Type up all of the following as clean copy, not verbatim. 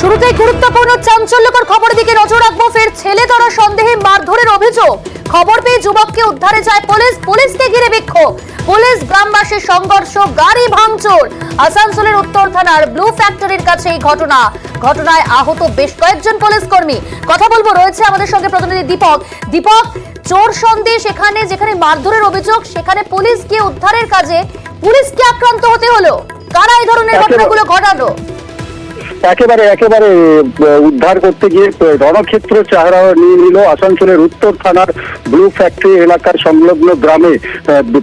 শুরুতেই গুরুত্বপূর্ণ চাঞ্চল্যকর খবরের দিকে নজর রাখবো। ফের ছেলে ধরা সন্দেহে মারধরের অভিযোগ। খবর পেয়ে যুবককে উদ্ধারে যায় পুলিশ। পুলিশকে ঘিরে বিক্ষোভ। পুলিশ গ্রামবাসীর সংঘর্ষ, গাড়ি ভাঙচুর। আসানসোলের উত্তর থানার ব্লু ফ্যাক্টরির কাছে এই ঘটনায় আহত বেশ কয়েকজন পুলিশ কর্মী। কথা বলবো, রয়েছে আমাদের সঙ্গে প্রতিনিধি দীপক। দীপক, চোর সন্দেহ যেখানে মারধরের অভিযোগ, সেখানে পুলিশ গিয়ে উদ্ধারের কাজে পুলিশকে আক্রান্ত হতে হলো। কারা এই ধরনের ঘটনাগুলো ঘটালো? একেবারে উদ্ধার করতে গিয়ে রণক্ষেত্র চেহারা নিয়ে নিল আসানসোলের উত্তর থানার ব্লু ফ্যাক্টরি এলাকার সংলগ্ন গ্রামে।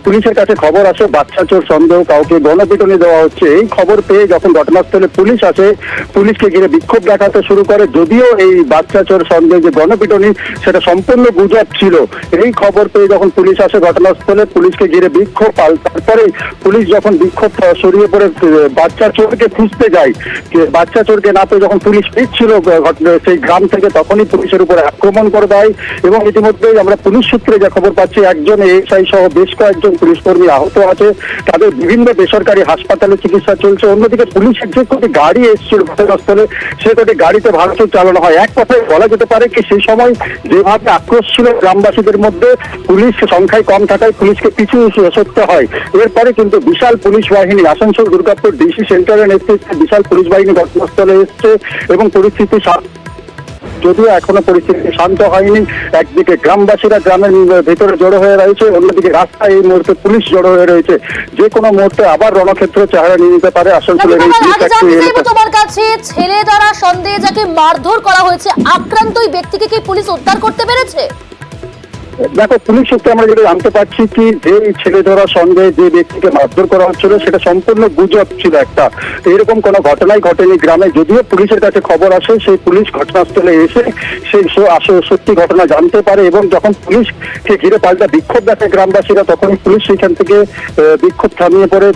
পুলিশের কাছে খবর আসে বাচ্চা চোর সন্দেহ কাউকে গণপিটুনি দেওয়া হচ্ছে। এই খবর পেয়ে যখন ঘটনাস্থলে পুলিশ আসে, পুলিশকে ঘিরে বিক্ষোভ দেখাতে শুরু করে। যদিও এই বাচ্চা চোর সন্দেহ যে গণপিটুনি, সেটা সম্পূর্ণ গুজব ছিল। এই খবর পেয়ে যখন পুলিশ আসে ঘটনাস্থলে, পুলিশকে ঘিরে বিক্ষোভ। তারপরে পুলিশ যখন বিক্ষোভ সরিয়ে পড়ে বাচ্চা চোরকে খুঁজতে যায়, বাচ্চা চোরকে না পেয়ে যখন পুলিশ ফিরছিল সেই গ্রাম থেকে, তখনই পুলিশের উপরে আক্রমণ করে দেয়। এবং ইতিমধ্যেই আমরা পুলিশ সূত্রে যে খবর পাচ্ছি, একজন এএসআই সহ বেশ কয়েকজন পুলিশ কর্মী আহত আছে। তাদের বিভিন্ন বেসরকারি হাসপাতালে চিকিৎসা চলছে। অন্যদিকে পুলিশের যে কটি গাড়ি এসেছিল ঘটনাস্থলে, সে কটি গাড়িতে ভাঙচুর চালানো হয়। এক কথায় বলা যেতে পারে কি, সেই সময় যেভাবে আক্রোশ ছিল গ্রামবাসীদের মধ্যে, পুলিশ সংখ্যায় কম থাকায় পুলিশকে পিছু সরতে হয়। এরপরে কিন্তু বিশাল পুলিশ বাহিনী, আসানসোল দুর্গাপুর ডিসি সেন্টারের নেতৃত্বে বিশাল পুলিশ বাহিনী ঘটনাস্থলে এসছে এবং পরিস্থিতি, যদিও এখনো পরিস্থিতি শান্ত হয়নি। একদিকে গ্রামবাসীরা গ্রামের ভেতরে জড়ো হয়ে রয়েছে, অন্যদিকে রাস্তায় এই মুহূর্তে পুলিশ জড়ো হয়ে রয়েছে। যে কোনো মুহূর্তে আবার রণক্ষেত্র চেহারা নিয়ে নিতে পারে আসানসোলের এই তোমার কাছে। ছেলে ধরা সন্দেহে যাকে মারধর করা হয়েছে, আক্রান্ত ওই ব্যক্তিকে কি পুলিশ উদ্ধার করতে পেরেছে? দেখো, পুলিশ সূত্রে আমরা যেটা জানতে পারছি কি, যে ছেলে ধরা সন্দেহে যে ব্যক্তিকে মারধর করা হচ্ছিল, সেটা সম্পূর্ণ গুজব ছিল একটা। এরকম কোনো ঘটনাই ঘটেনি গ্রামে। যদিও পুলিশের কাছে খবর আসে, সেই পুলিশ ঘটনাস্থলে এসে সেই সত্যি ঘটনা জানতে পারে। এবং যখন পুলিশকে ঘিরে পাল্টা বিক্ষোভ দেখে গ্রামবাসীরা, তখনই পুলিশ সেখান থেকে বিক্ষোভ থামিয়ে পড়ে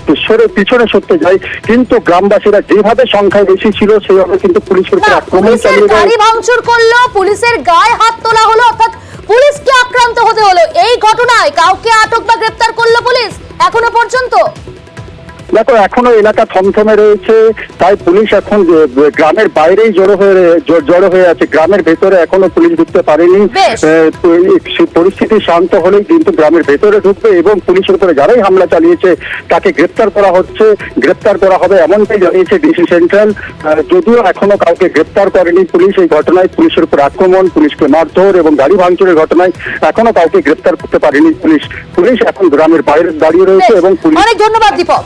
পিছনে সরতে যায়। কিন্তু গ্রামবাসীরা যেভাবে সংখ্যায় বেশি ছিল, সেইভাবে কিন্তু পুলিশের উপর আক্রমণ চালিয়ে দেয়। গাড়ি ভাঙচুর করলো, পুলিশের গায়ে হাত তোলা হলো, অর্থাৎ পুলিশকে আক্রান্ত হতে হলো। এই ঘটনায় কাউকে আটক বা গ্রেফতার করলো পুলিশ এখনো পর্যন্ত? দেখো, এখনো এলাকা থমথমে রয়েছে। তাই পুলিশ এখন গ্রামের বাইরেই জড়ো হয়ে আছে। গ্রামের ভেতরে এখনো পুলিশ ঢুকতে পারেনি। পরিস্থিতি শান্ত হলেই কিন্তু গ্রামের ভেতরে ঢুকবে এবং পুলিশের উপরে যারাই হামলা চালিয়েছে তাকে গ্রেপ্তার করা হচ্ছে, গ্রেপ্তার করা হবে, এমনটাই জানিয়েছে ডিসি সেন্ট্রাল। যদিও এখনো কাউকে গ্রেপ্তার করেনি পুলিশ। এই ঘটনায় পুলিশের উপর আক্রমণ, পুলিশকে মারধর এবং গাড়ি ভাঙচুরের ঘটনায় এখনো কাউকে গ্রেপ্তার করতে পারেনি পুলিশ। পুলিশ এখন গ্রামের বাইরে দাঁড়িয়ে রয়েছে এবং অনেক ধন্যবাদ দীপক।